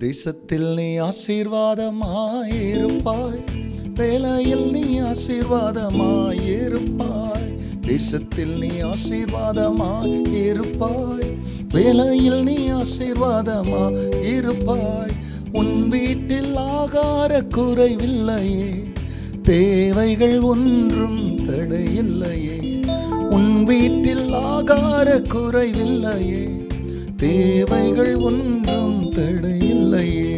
தேசத்தில் நீ ஆசீர்வாதமாயிருப்பாய், வேலையில் நீ ஆசீர்வாதமாயிருப்பாய். தேசத்தில் நீ ஆசீர்வாதமாயிருப்பாய், வேலையில் நீ ஆசீர்வாதமாயிருப்பாய். உன் வீட்டில் ஆகார குறைவில்லையே, தேவைகள் ஒன்றும் தடையில்லையே. உன் வீட்டில் ஆகார குறைவில்லையே, தேவைகள் ஒன்றும் தடையில்லையே.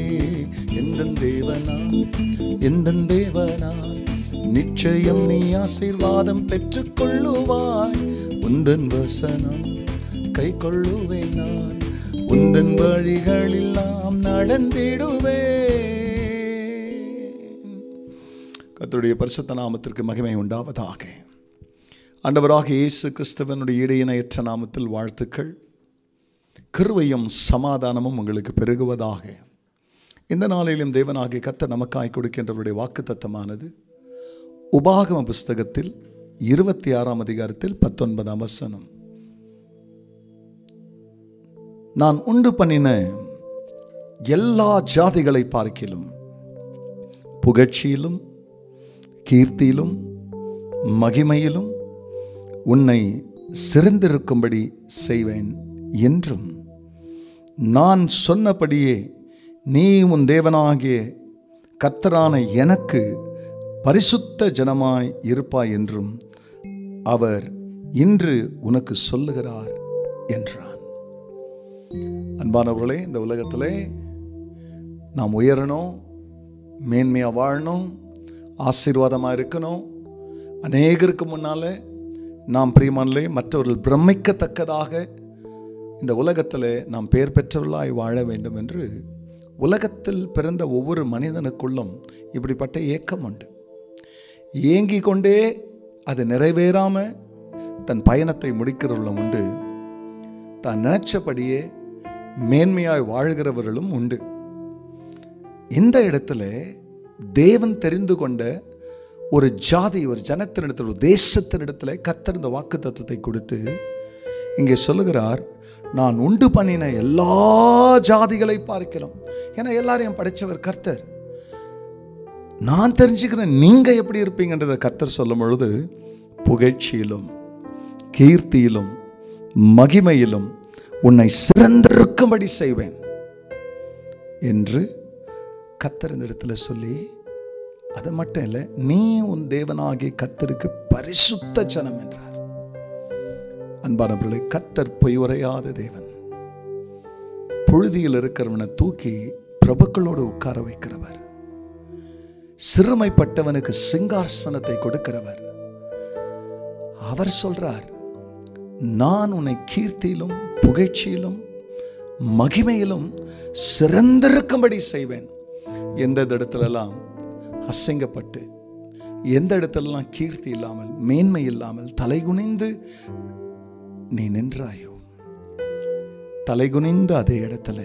எந்தன் தேவனால் நிச்சயம் நீ ஆசீர்வாதம் பெற்றுக்கொள்ளுவாய். உந்தன் வசனம் கை கொள்ளுவேன் நான், உந்தன் வழிகளில் நாம் நடந்திடுவேன். கர்த்தருடைய பரிசுத்த நாமத்திற்கு மகிமை உண்டாவதாக. ஆண்டவராக இயேசு கிறிஸ்துவனுடைய இடையினையற்ற நாமத்தில் வாழ்த்துக்கள். கிருபையும் சமாதானமும் உங்களுக்கு பெருகுவதாக. இந்த நாளிலும் தேவனாகிய கர்த்தர் நமக்காய் கொடுக்கின்றவருடைய வாக்குத்தத்தமானது உபாகம புஸ்தகத்தில் 26ஆம் அதிகாரத்தில் 19ஆம் வசனம். நான் உண்டு பண்ணின எல்லா ஜாதிகளை பார்க்கிலும் புகழ்ச்சியிலும் கீர்த்தியிலும் மகிமையிலும் உன்னை சிறந்திருக்கும்படி செய்வேன் என்றும், நான் சொன்னபடியே நீ உன் தேவனாகிய கர்த்தரான எனக்கு பரிசுத்த ஜனமாய் இருப்பாய் என்றும் அவர் இன்று உனக்கு சொல்லுகிறார் என்றான். அன்பானவர்களே, இந்த உலகத்திலே நாம் உயரணும், மேன்மையாக வாழணும், ஆசீர்வாதமாக இருக்கணும். அநேகருக்கு முன்னால் நாம் பிரியமானே மற்றவர்கள் பிரமிக்கத்தக்கதாக இந்த உலகத்தில் நாம் பெயர் பெற்றவர்களாய் வாழ வேண்டும் என்று உலகத்தில் பிறந்த ஒவ்வொரு மனிதனுக்குள்ளும் இப்படிப்பட்ட ஏக்கம் உண்டு. ஏங்கி கொண்டே அது நிறைவேறாமல் தன் பயணத்தை முடிக்கிறவர்களும் உண்டு. தான் நினைச்சபடியே மேன்மையாய் வாழ்கிறவர்களும் உண்டு. இந்த இடத்துல தேவன் தெரிந்து கொண்ட ஒரு ஜாதி, ஒரு ஜனத்தினிடத்தில், ஒரு தேசத்தினிடத்தில் கர்த்தர் இந்த வாக்கு தத்தத்தை கொடுத்து இங்கே சொல்லுகிறார், நான் உண்டு பண்ணின எல்லா ஜாதிகளை பார்க்கலாம். ஏன்னா எல்லாரையும் படைச்சவர் கர்த்தர். நான் தெரிஞ்சுக்கிறேன் நீங்க எப்படி இருப்பீங்கன்றதை கர்த்தர் சொல்லும் பொழுது, புகழ்ச்சியிலும் கீர்த்தியிலும் மகிமையிலும் உன்னை சிறந்திருக்கும்படி செய்வேன் என்று கர்த்தர் இந்த இடத்துல சொல்லி, அது மட்டும் இல்லை, நீ உன் தேவனாகிய கர்த்தருக்கு பரிசுத்த ஜனம் என்றார். அன்பானவர்களே, கர்த்தர் பொய் உரையாத தேவன். புழுதியில் இருக்கிறவனை தூக்கி பிரபுக்களோடு உட்கார வைக்கிறவர். சிறுமைப்பட்டவனுக்கு சிங்காசனத்தை கொடுக்கிறவர். அவர் சொல்றார், நான் உன்னை கீர்த்தியிலும் புகழ்ச்சியிலும் மகிமையிலும் சிறந்திருக்கும்படி செய்வேன். எந்த இடத்துலலாம் அசிங்கப்பட்டு, எந்த இடத்துலலாம் கீர்த்தி இல்லாமல் மேன்மை இல்லாமல் தலைகுனிந்து நீ நின்றாயோ, தலைகுனிந்து அதே இடத்துல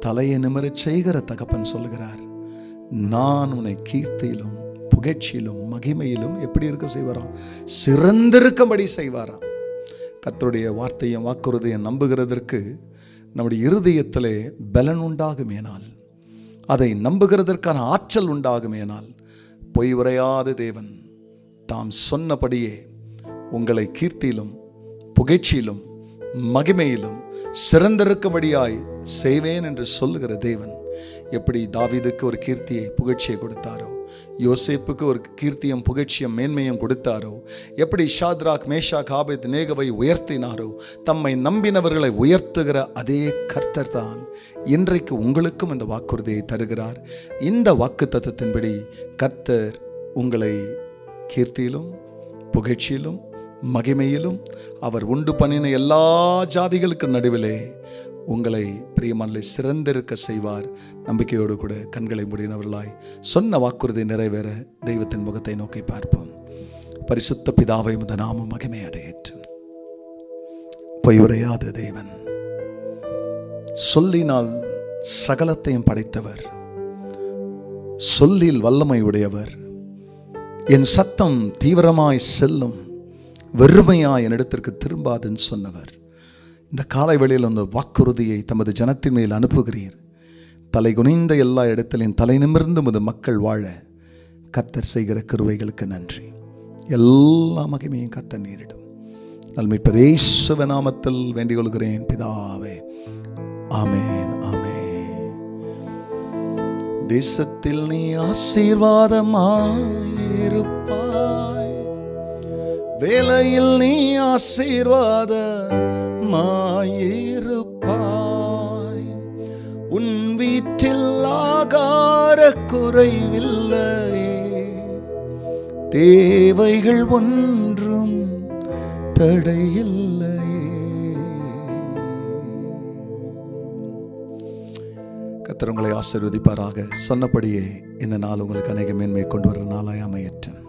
தலையை நிமிரச் செய்கிற தகப்பன் சொல்கிறார், நான் உன்னை கீர்த்தியிலும் புகழ்ச்சியிலும் மகிமையிலும் எப்படி இருக்க செய்வாராம்? சிறந்திருக்கும்படி செய்வாராம். கர்த்தருடைய வார்த்தையும் வாக்குறுதியும் நம்புகிறதற்கு நம்முடைய இருதயத்திலே பலன் உண்டாகுமேனால், அதை நம்புகிறதற்கான ஆற்றல் உண்டாகுமேனால், பொய் உரையாத தேவன் தாம் சொன்னபடியே உங்களை கீர்த்தியிலும் புகழ்ச்சியிலும் மகிமையிலும் சிறந்திருக்கும்படியாய் செய்வேன் என்று சொல்லுகிற தேவன் எப்படி தாவீதுக்கு ஒரு கீர்த்தியை புகழ்ச்சியை கொடுத்தாரோ, யோசேப்புக்கு ஒரு கீர்த்தியும் புகழ்ச்சியும் மேன்மையும் கொடுத்தாரோ, எப்படி ஷாத்ராக் மேஷாக் ஆபேத்நேகோவை உயர்த்தினாரோ, தம்மை நம்பினவர்களை உயர்த்துகிற அதே கர்த்தர் தான் இன்றைக்கு உங்களுக்கும் இந்த வாக்குறுதியை தருகிறார். இந்த வாக்கு தத்தத்தின்படி கர்த்தர் உங்களை கீர்த்தியிலும் புகழ்ச்சியிலும் மகிமையிலும் அவர் உண்டு பண்ணின எல்லா ஜாதிகளுக்கு நடுவிலே உங்களை பிரியமானே சிறந்திருக்க செய்வார். நம்பிக்கையோடு கூட கண்களை மூடினவர்களாய் சொன்ன வாக்குறுதி நிறைவேற தெய்வத்தின் முகத்தை நோக்கி பார்ப்போம். பரிசுத்த பிதாவை உமது நாமம் மகிமை அடையட்டும். பொய் உரையாத தேவன், சொல்லினால் சகலத்தையும் படைத்தவர், சொல்லில் வல்லமை உடையவர், என் சத்தம் தீவிரமாய் செல்லும், வெறுமையாய் என்னிடத்திற்கு திரும்பாதுன்னு சொன்னவர். இந்த காலை வேளையில் அந்த வாக்குறுதியை தமது ஜனத்தின் மேல் அனுப்புகிறீர். தலை குனிந்த எல்லா இடத்திலையும் தலை நிமிர்ந்து உமது மக்கள் வாழ கர்த்தர் செய்கிற கிருபைகளுக்கு நன்றி. எல்லா மகிமையும் கர்த்தர் நேரிடும். நல்மீட்பர் இயேசுவின் நாமத்தில் வேண்டிக் கொள்கிறேன் பிதாவே, ஆமென், ஆமென். தேசத்தில் நீ ஆசீர்வாதமாயிருப்பாய், வேலையில் நீ ஆசீர்வாதமாயிருப்பாய், உன் வீட்டில் ஆகார குறைவில்லையே, தேவைகள் ஒன்றும் தடையில்லையே. கர்த்தர் உங்களை ஆசீர்வதிப்பாராக. சொன்னபடியே இந்த நாள் உங்களுக்கு அநேக மேன்மை கொண்டு வர நாளாய் அமையட்டும்.